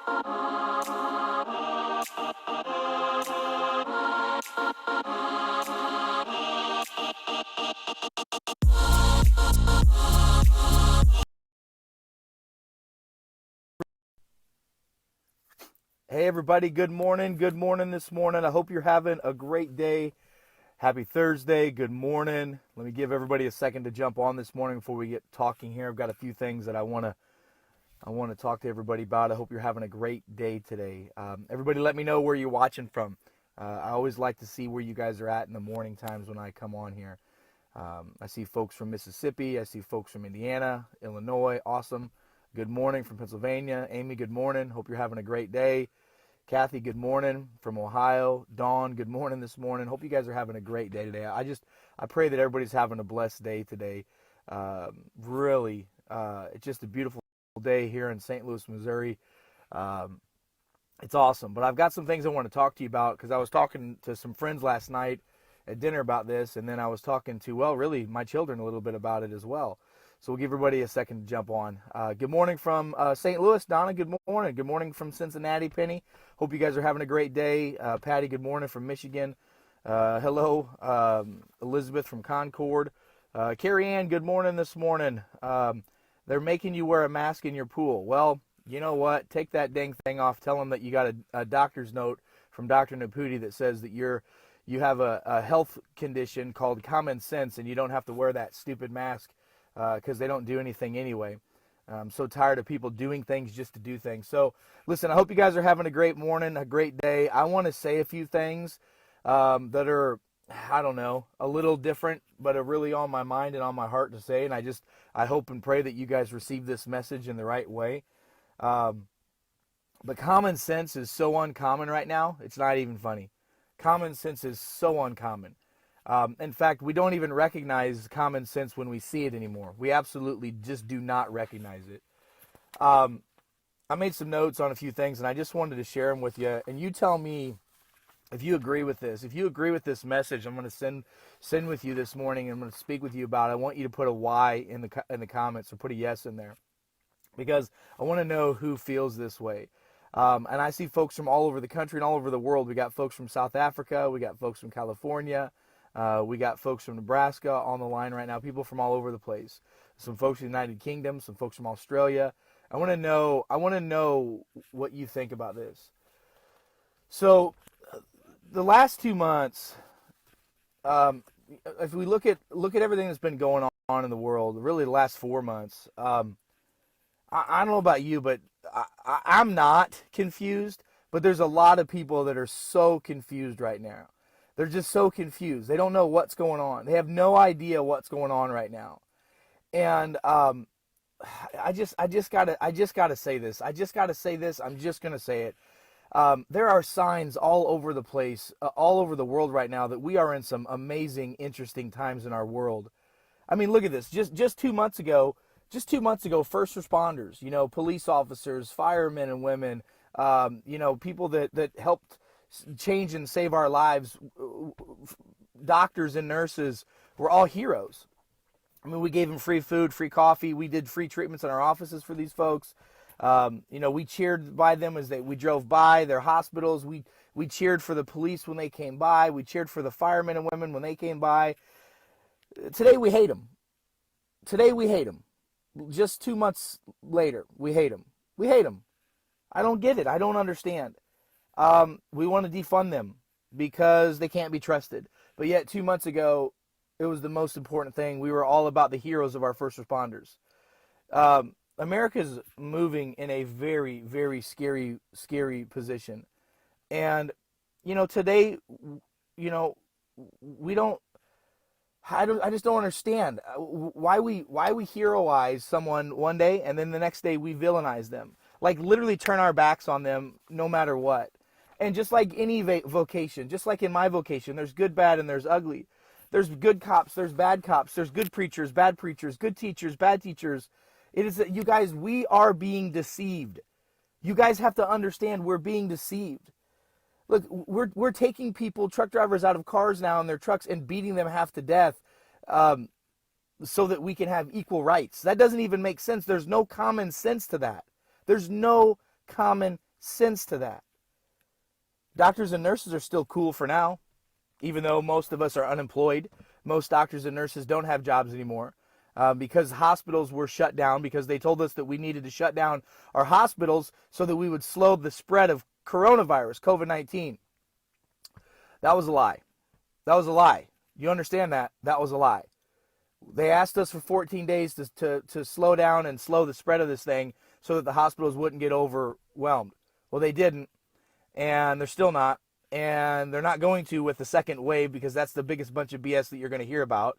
Hey everybody, good morning. Good morning this morning. I hope you're having a great day. Happy Thursday. Good morning. Let me give everybody a second to jump on this morning before we get talking here. I've got a few things that I want to talk to everybody about. I hope you're having a great day today. Everybody let me know where you're watching from. I always like to see where you guys are at in the morning times when I come on here. I see folks from Mississippi. I see folks from Indiana, Illinois. Awesome. Good morning from Pennsylvania. Amy, good morning. Hope you're having a great day. Kathy, good morning from Ohio. Dawn, good morning this morning. Hope you guys are having a great day today. I pray that everybody's having a blessed day today. Really, it's just a beautiful day here in St. Louis, Missouri. It's awesome. But I've got some things I want to talk to you about because I was talking to some friends last night at dinner about this, and then I was talking to, well, really my children a little bit about it as well. So we'll give everybody a second to jump on. Good morning from St. Louis, Donna. Good morning. Good morning from Cincinnati, Penny. Hope you guys are having a great day. Patty, good morning from Michigan. Hello, Elizabeth from Concord. Carrie Ann, good morning this morning. They're making you wear a mask in your pool. Well, you know what? Take that dang thing off. Tell them that you got a doctor's note from Dr. Naputi that says that you have a health condition called common sense and you don't have to wear that stupid mask because they don't do anything anyway. I'm so tired of people doing things just to do things. So, listen, I hope you guys are having a great morning, a great day. I want to say a few things that are, I don't know, a little different, but are really on my mind and on my heart to say. And I hope and pray that you guys receive this message in the right way. But common sense is so uncommon right now, it's not even funny. Common sense is so uncommon. In fact, we don't even recognize common sense when we see it anymore. We absolutely just do not recognize it. I made some notes on a few things, and I just wanted to share them with you. And you tell me if you agree with this. If you agree with this message, I'm going to send with you this morning. I'm going to speak with you about it. I want you to put a Y in the comments or put a yes in there because I want to know who feels this way. And I see folks from all over the country and all over the world. We got folks from South Africa. We got folks from California. We got folks from Nebraska on the line right now, people from all over the place. Some folks from the United Kingdom, some folks from Australia. I want to know what you think about this. So the last 2 months, if we look at everything that's been going on in the world, really the last 4 months, I don't know about you, but I'm not confused, but there's a lot of people that are so confused right now. They're just so confused. They don't know what's going on. They have no idea what's going on right now. And I just gotta say this. I'm just gonna say it. There are signs all over the place, all over the world right now that we are in some amazing, interesting times in our world. I mean, look at this. Just 2 months ago, first responders, police officers, firemen and women, people that helped change and save our lives, doctors and nurses were all heroes. I mean, we gave them free food, free coffee. We did free treatments in our offices for these folks. We cheered by them as we drove by their hospitals. We cheered for the police when they came by. We cheered for the firemen and women when they came by. Today we hate them. Just 2 months later, we hate them. I don't get it. I don't understand. We want to defund them because they can't be trusted. But yet 2 months ago, it was the most important thing. We were all about the heroes of our first responders. America's moving in a very, very scary position. And, today, we don't, I just don't understand why we heroize someone one day and then the next day we villainize them. Like literally turn our backs on them no matter what. And just like any vocation, just like in my vocation, there's good, bad, and there's ugly. There's good cops, there's bad cops, there's good preachers, bad preachers, good teachers, bad teachers. It is that you guys, we are being deceived. You guys have to understand we're being deceived. Look, we're taking people, truck drivers, out of cars now in their trucks and beating them half to death so that we can have equal rights. That doesn't even make sense. There's no common sense to that. There's no common sense to that. Doctors and nurses are still cool for now, even though most of us are unemployed. Most doctors and nurses don't have jobs anymore because hospitals were shut down, because they told us that we needed to shut down our hospitals so that we would slow the spread of coronavirus, COVID-19. That was a lie. That was a lie. You understand that? That was a lie. They asked us for 14 days to slow down and slow the spread of this thing so that the hospitals wouldn't get overwhelmed. Well, they didn't, and they're still not. And they're not going to with the second wave, because that's the biggest bunch of BS that you're going to hear about.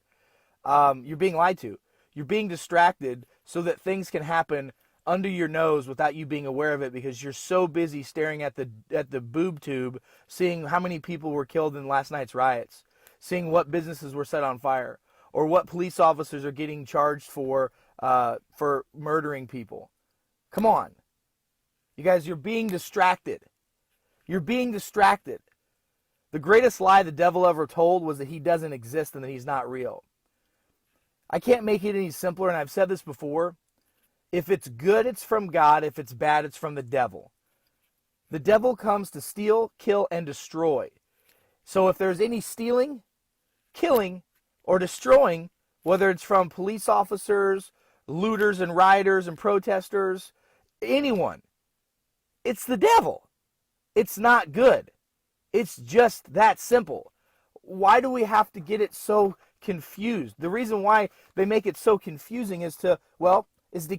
You're being lied to. You're being distracted so that things can happen under your nose without you being aware of it, because you're so busy staring at the boob tube, seeing how many people were killed in last night's riots, seeing what businesses were set on fire, or what police officers are getting charged for murdering people. Come on. You guys, you're being distracted. You're being distracted. The greatest lie the devil ever told was that he doesn't exist and that he's not real. I can't make it any simpler, and I've said this before. If it's good, it's from God. If it's bad, it's from the devil. The devil comes to steal, kill, and destroy. So if there's any stealing, killing, or destroying, whether it's from police officers, looters and rioters and protesters, anyone, it's the devil. It's not good. It's just that simple. Why do we have to get it so confused? The reason why they make it so confusing is to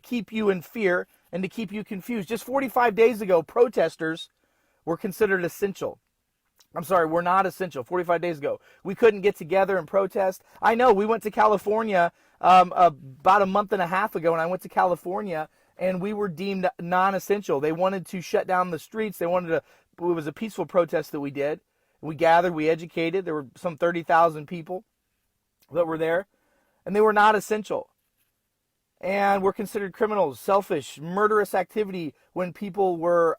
keep you in fear and to keep you confused. Just 45 days ago, protesters were considered essential. I'm sorry, we're not essential. 45 days ago, we couldn't get together and protest. I know, we went to California about a month and a half ago, and I went to California, and we were deemed non-essential. They wanted to shut down the streets. It was a peaceful protest that we did. We gathered, we educated. There were some 30,000 people that were there, and they were not essential. And were considered criminals, selfish, murderous activity when people were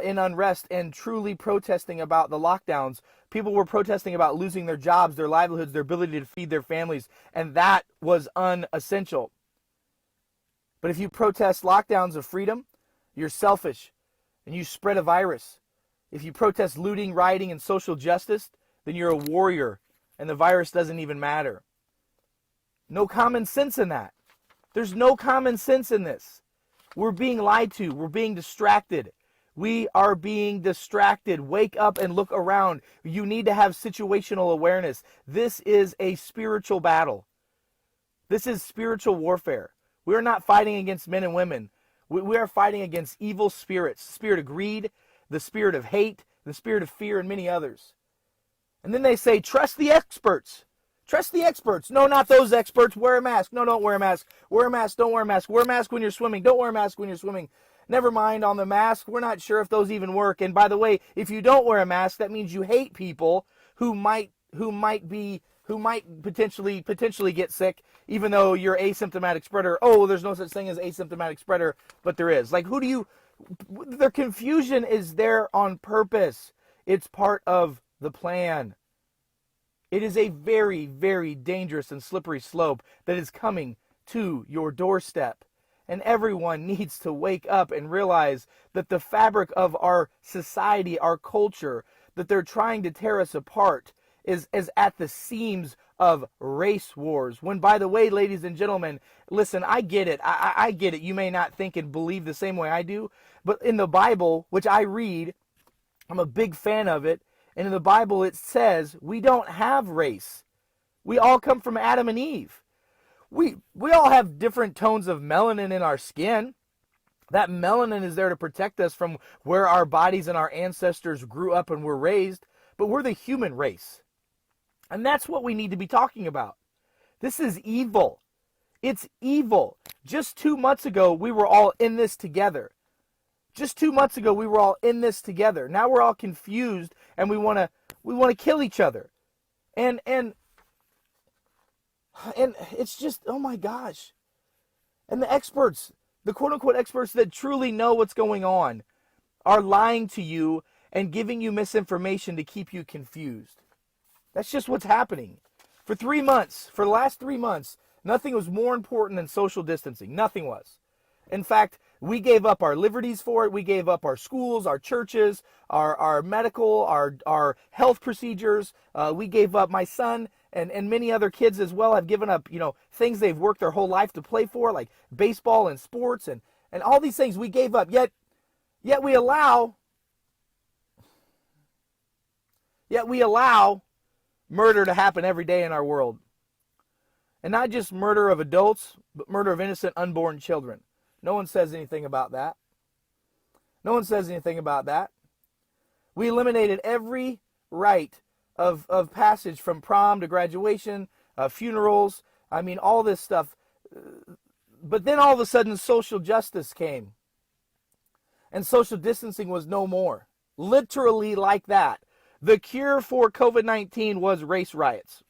in unrest and truly protesting about the lockdowns. People were protesting about losing their jobs, their livelihoods, their ability to feed their families, and that was unessential. But if you protest lockdowns of freedom, you're selfish and you spread a virus. If you protest looting, rioting, and social justice, then you're a warrior and the virus doesn't even matter. No common sense in that. There's no common sense in this. We're being lied to. We're being distracted. We are being distracted. Wake up and look around. You need to have situational awareness. This is a spiritual battle. This is spiritual warfare. We are not fighting against men and women. We are fighting against evil spirits, the spirit of greed, the spirit of hate, the spirit of fear, and many others. And then they say, trust the experts. Trust the experts. No, not those experts. Wear a mask. No, don't wear a mask. Wear a mask. Don't wear a mask. Wear a mask when you're swimming. Don't wear a mask when you're swimming. Never mind on the mask. We're not sure if those even work. And by the way, if you don't wear a mask, that means you hate people who might potentially get sick, even though you're asymptomatic spreader. Oh, there's no such thing as asymptomatic spreader, but there is. Like, their confusion is there on purpose. It's part of the plan. It is a very, very dangerous and slippery slope that is coming to your doorstep. And everyone needs to wake up and realize that the fabric of our society, our culture, that they're trying to tear us apart is at the seams of race wars. When, by the way, ladies and gentlemen, listen, I get it. I get it. You may not think and believe the same way I do, but in the Bible, which I read, I'm a big fan of it, and in the Bible it says we don't have race. We all come from Adam and Eve. We all have different tones of melanin in our skin. That melanin is there to protect us from where our bodies and our ancestors grew up and were raised, but we're the human race. And that's what we need to be talking about. This is evil. It's evil. Just 2 months ago, we were all in this together. Just 2 months ago, we were all in this together. Now we're all confused and we want to kill each other. And it's just, oh my gosh. And the experts, the quote-unquote experts that truly know what's going on, are lying to you and giving you misinformation to keep you confused. That's just what's happening. For the last 3 months, nothing was more important than social distancing. Nothing was. In fact, We gave up our liberties for it. We gave up our schools, our churches, our medical, our health procedures. We gave up, my son and many other kids as well have given up, things they've worked their whole life to play for, like baseball and sports and all these things we gave up. Yet we allow murder to happen every day in our world. And not just murder of adults, but murder of innocent unborn children. No one says anything about that. No one says anything about that. We eliminated every right of passage from prom to graduation, funerals, all this stuff. But then all of a sudden social justice came. And social distancing was no more. Literally like that. The cure for COVID-19 was race riots.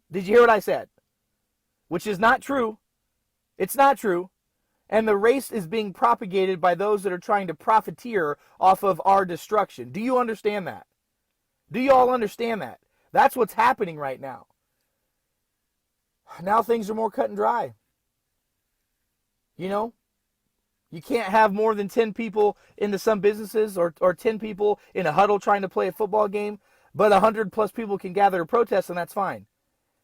Did you hear what I said? Which is not true. It's not true. And the race is being propagated by those that are trying to profiteer off of our destruction. Do you understand that? Do you all understand that? That's what's happening right now. Now things are more cut and dry. You can't have more than 10 people into some businesses or 10 people in a huddle trying to play a football game, but 100 plus people can gather to protest, and that's fine.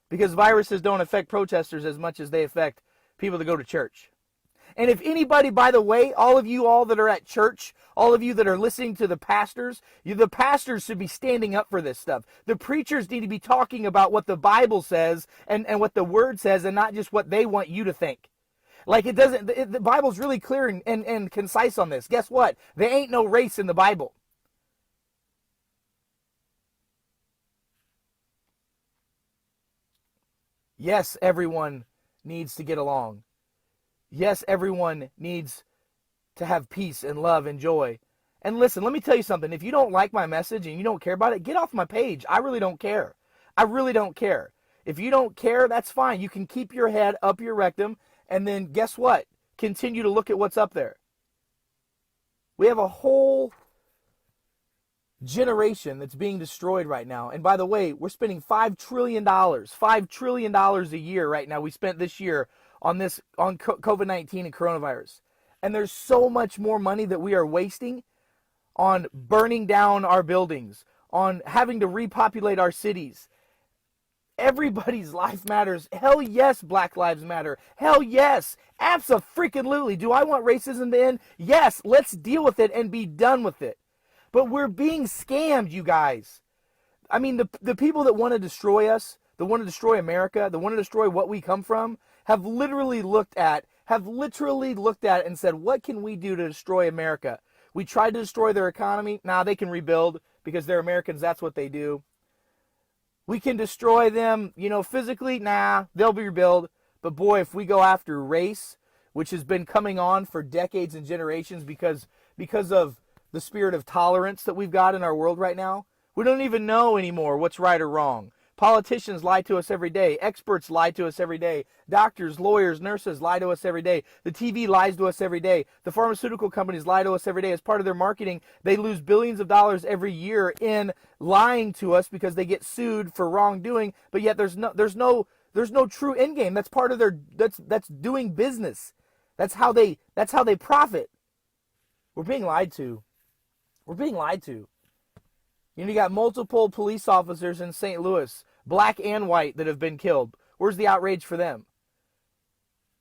Because viruses don't affect protesters as much as they affect people that go to church. And if anybody, by the way, all of you all that are at church, all of you that are listening to the pastors should be standing up for this stuff. The preachers need to be talking about what the Bible says and what the Word says and not just what they want you to think. Like the Bible's really clear and concise on this. Guess what? There ain't no race in the Bible. Yes, everyone needs to get along. Yes, everyone needs to have peace and love and joy. And listen, let me tell you something. If you don't like my message and you don't care about it, get off my page. I really don't care. I really don't care. If you don't care, that's fine. You can keep your head up your rectum and then guess what? Continue to look at what's up there. We have a whole generation that's being destroyed right now. And by the way, we're spending $5 trillion a year right now. We spent this year on COVID-19 and coronavirus. And there's so much more money that we are wasting on burning down our buildings, on having to repopulate our cities. Everybody's life matters. Hell yes, Black Lives Matter. Hell yes. Abso-freaking-lutely. Do I want racism to end? Yes. Let's deal with it and be done with it. But we're being scammed, you guys. The people that want to destroy us, that want to destroy America, that want to destroy what we come from, have literally looked at it and said, what can we do to destroy America? We tried to destroy their economy. Nah, they can rebuild because they're Americans. That's what they do. We can destroy them, physically. Nah, they'll be rebuilt. But boy, if we go after race, which has been coming on for decades and generations because of the spirit of tolerance that we've got in our world right now, we don't even know anymore what's right or wrong. Politicians lie to us every day. Experts lie to us every day. Doctors, lawyers, nurses lie to us every day. The TV lies to us every day. The pharmaceutical companies lie to us every day. As part of their marketing, they lose billions of dollars every year in lying to us because they get sued for wrongdoing. But yet there's no true end game. That's part of their that's doing business. That's how they profit. We're being lied to. We're being lied to. You got multiple police officers in St. Louis, black and white, that have been killed. Where's the outrage for them?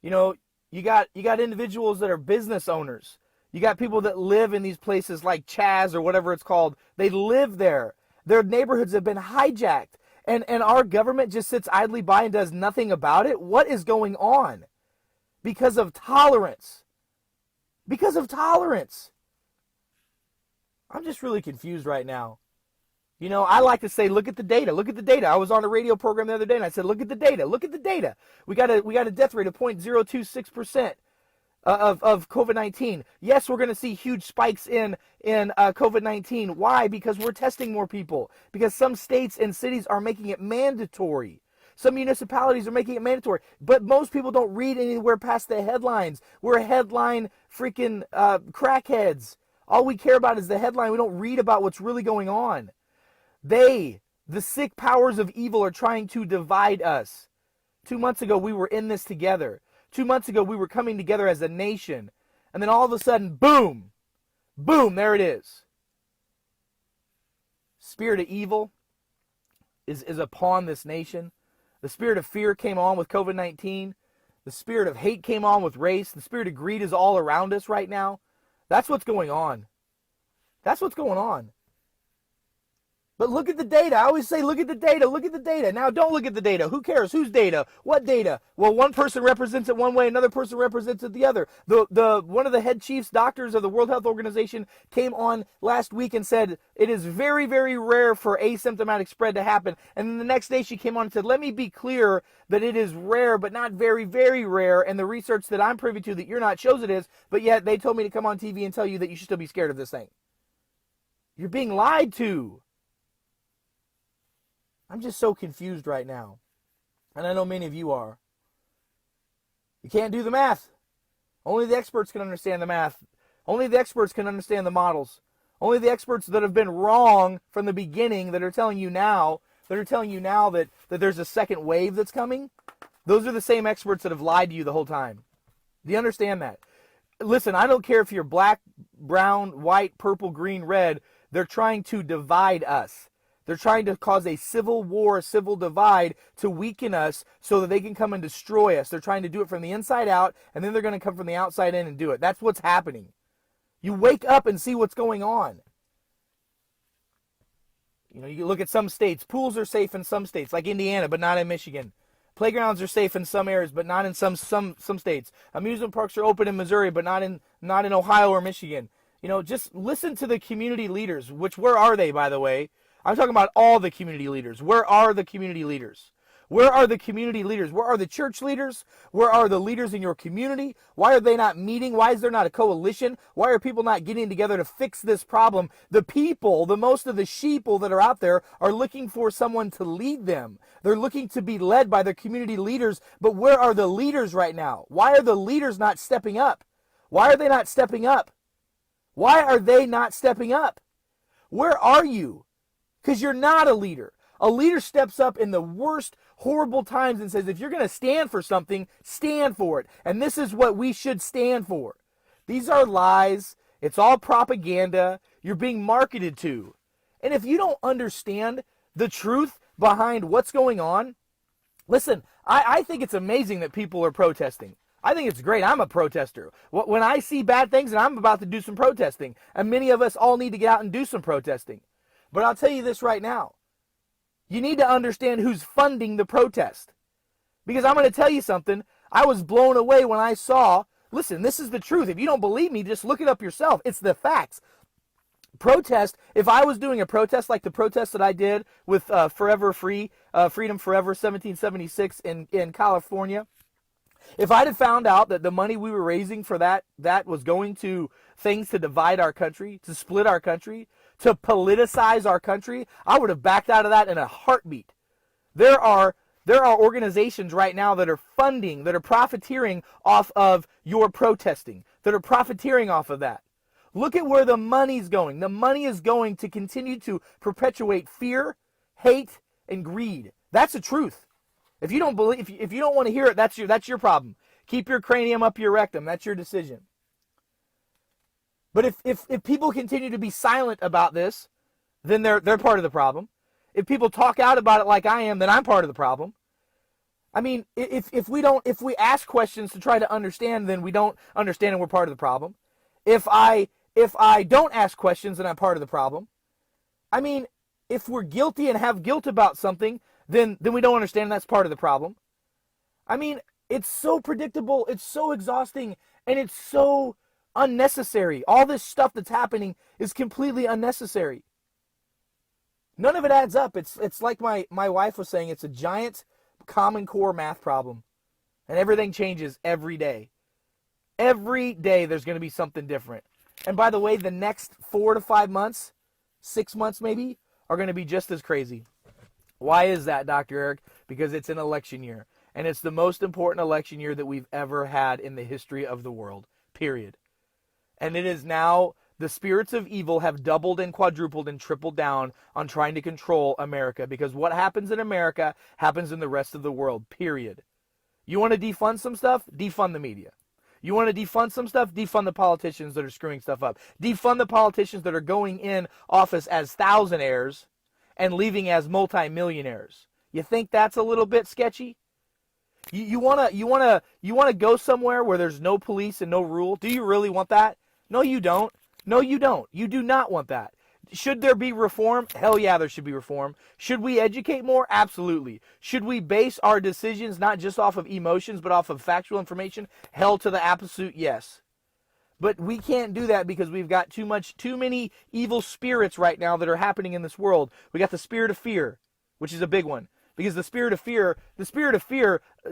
You got individuals that are business owners. You got people that live in these places like Chaz or whatever it's called. They live there. Their neighborhoods have been hijacked. And our government just sits idly by and does nothing about it? What is going on? Because of tolerance. Because of tolerance. I'm just really confused right now. I like to say, look at the data. Look at the data. I was on a radio program the other day, and I said, look at the data. Look at the data. We got a death rate of 0.026% of COVID-19. Yes, we're going to see huge spikes in COVID-19. Why? Because we're testing more people. Because some states and cities are making it mandatory. Some municipalities are making it mandatory. But most people don't read anywhere past the headlines. We're headline freaking crackheads. All we care about is the headline. We don't read about what's really going on. The sick powers of evil, are trying to divide us. 2 months ago, we were in this together. 2 months ago, we were coming together as a nation. And then all of a sudden, boom, boom, there it is. Spirit of evil is upon this nation. The spirit of fear came on with COVID-19. The spirit of hate came on with race. The spirit of greed is all around us right now. That's what's going on. That's what's going on. But look at the data. I always say, look at the data. Look at the data. Now, don't look at the data. Who cares? Whose data? What data? Well, one person represents it one way. Another person represents it the other. One of the head chiefs, doctors of the World Health Organization came on last week and said it is very, very rare for asymptomatic spread to happen. And then the next day she came on and said, let me be clear that it is rare, but not very, very rare. And the research that I'm privy to that you're not shows it is. But yet they told me to come on TV and tell you that you should still be scared of this thing. You're being lied to. I'm just so confused right now. And I know many of you are. You can't do the math. Only the experts can understand the math. Only the experts can understand the models. Only the experts that have been wrong from the beginning that are telling you now, that there's a second wave that's coming. Those are the same experts that have lied to you the whole time. Do you understand that? Listen, I don't care if you're black, brown, white, purple, green, red. They're trying to divide us. They're trying to cause a civil war, a civil divide to weaken us so that they can come and destroy us. They're trying to do it from the inside out, and then they're going to come from the outside in and do it. That's what's happening. You wake up and see what's going on. You know, you look at some states. Pools are safe in some states, like Indiana, but not in Michigan. Playgrounds are safe in some areas, but not in some states. Amusement parks are open in Missouri, but not in Ohio or Michigan. You know, just listen to the community leaders, where are they, by the way? I'm talking about all the community leaders. Where are the community leaders? Where are the community leaders? Where are the church leaders? Where are the leaders in your community? Why are they not meeting? Why is there not a coalition? Why are people not getting together to fix this problem? The people, the most of the sheeple that are out there are looking for someone to lead them. They're looking to be led by their community leaders. But where are the leaders right now? Why are the leaders not stepping up? Why are they not stepping up? Why are they not stepping up? Where are you? Because you're not a leader. A leader steps up in the worst, horrible times and says, if you're going to stand for something, stand for it. And this is what we should stand for. These are lies. It's all propaganda. You're being marketed to. And if you don't understand the truth behind what's going on, listen, I think it's amazing that people are protesting. I think it's great. I'm a protester. When I see bad things, and I'm about to do some protesting, and many of us all need to get out and do some protesting. But I'll tell you this right now. You need to understand who's funding the protest. Because I'm going to tell you something. I was blown away when I saw, listen, this is the truth. If you don't believe me, just look it up yourself. It's the facts. Protest, if I was doing a protest like the protest that I did with Forever Free, Freedom Forever 1776 in California, if I'd have found out that the money we were raising for that was going to things to divide our country, to split our country, to politicize our country, I would have backed out of that in a heartbeat. There are organizations right now that are funding, that are profiteering off of your protesting, that are profiteering off of that. Look at where the money's going. The money is going to continue to perpetuate fear, hate, and greed. That's the truth. If you don't believe, if you don't want to hear it, that's your problem. Keep your cranium up your rectum. That's your decision. But if people continue to be silent about this, then they're part of the problem. If people talk out about it like I am, then I'm part of the problem. I mean, if we ask questions to try to understand, then we don't understand and we're part of the problem. If I don't ask questions, then I'm part of the problem. I mean, if we're guilty and have guilt about something, then we don't understand and that's part of the problem. I mean, it's so predictable, it's so exhausting, and it's so unnecessary. All this stuff that's happening is completely unnecessary. None of it adds up. It's like my wife was saying, it's a giant Common Core math problem. And everything changes every day. Every day there's going to be something different. And by the way, the next 4 to 5 months, 6 months maybe, are going to be just as crazy. Why is that, Dr. Eric? Because it's an election year. And it's the most important election year that we've ever had in the history of the world. Period. And it is now, the spirits of evil have doubled and quadrupled and tripled down on trying to control America. Because what happens in America happens in the rest of the world. Period. You want to defund some stuff? Defund the media. You want to defund some stuff? Defund the politicians that are screwing stuff up. Defund the politicians that are going in office as thousandaires and leaving as multimillionaires. You think that's a little bit sketchy? You wanna go somewhere where there's no police and no rule? Do you really want that? No, you don't. No, you don't. You do not want that. Should there be reform? Hell yeah, there should be reform. Should we educate more? Absolutely. Should we base our decisions not just off of emotions, but off of factual information? Hell to the absolute yes. But we can't do that because we've got too many evil spirits right now that are happening in this world. We got the spirit of fear, which is a big one. Because the spirit of fear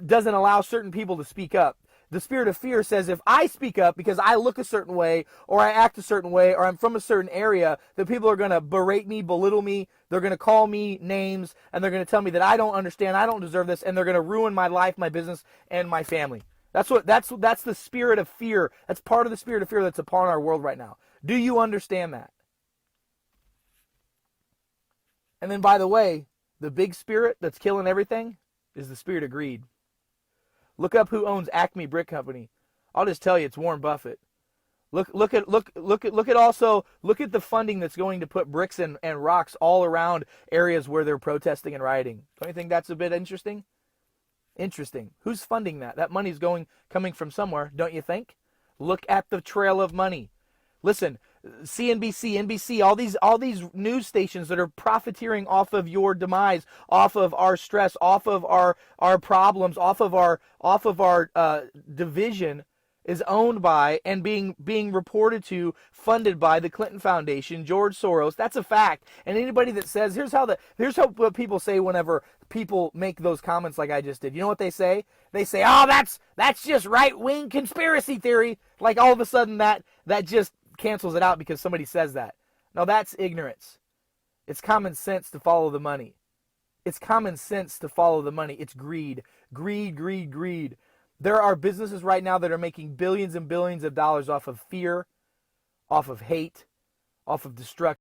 doesn't allow certain people to speak up. The spirit of fear says if I speak up because I look a certain way or I act a certain way or I'm from a certain area, that people are going to berate me, belittle me, they're going to call me names, and they're going to tell me that I don't understand, I don't deserve this, and they're going to ruin my life, my business, and my family. That's the spirit of fear. That's part of the spirit of fear that's upon our world right now. Do you understand that? And then, by the way, the big spirit that's killing everything is the spirit of greed. Look up who owns Acme Brick Company. I'll just tell you, it's Warren Buffett. Look at the funding that's going to put bricks and rocks all around areas where they're protesting and rioting. Don't you think that's a bit interesting? Interesting. Who's funding that? That money's coming from somewhere, don't you think? Look at the trail of money. Listen, CNBC, NBC, all these news stations that are profiteering off of your demise, off of our stress, off of our problems, off of our division, is owned by and being reported to, funded by the Clinton Foundation, George Soros. That's a fact. And anybody that says, here's what people say whenever people make those comments like I just did. You know what they say? They say, "Oh, that's just right-wing conspiracy theory." Like all of a sudden that just cancels it out because somebody says that. No, that's ignorance. It's common sense to follow the money. It's common sense to follow the money. It's greed. Greed, greed, greed. There are businesses right now that are making billions and billions of dollars off of fear, off of hate, off of destruction.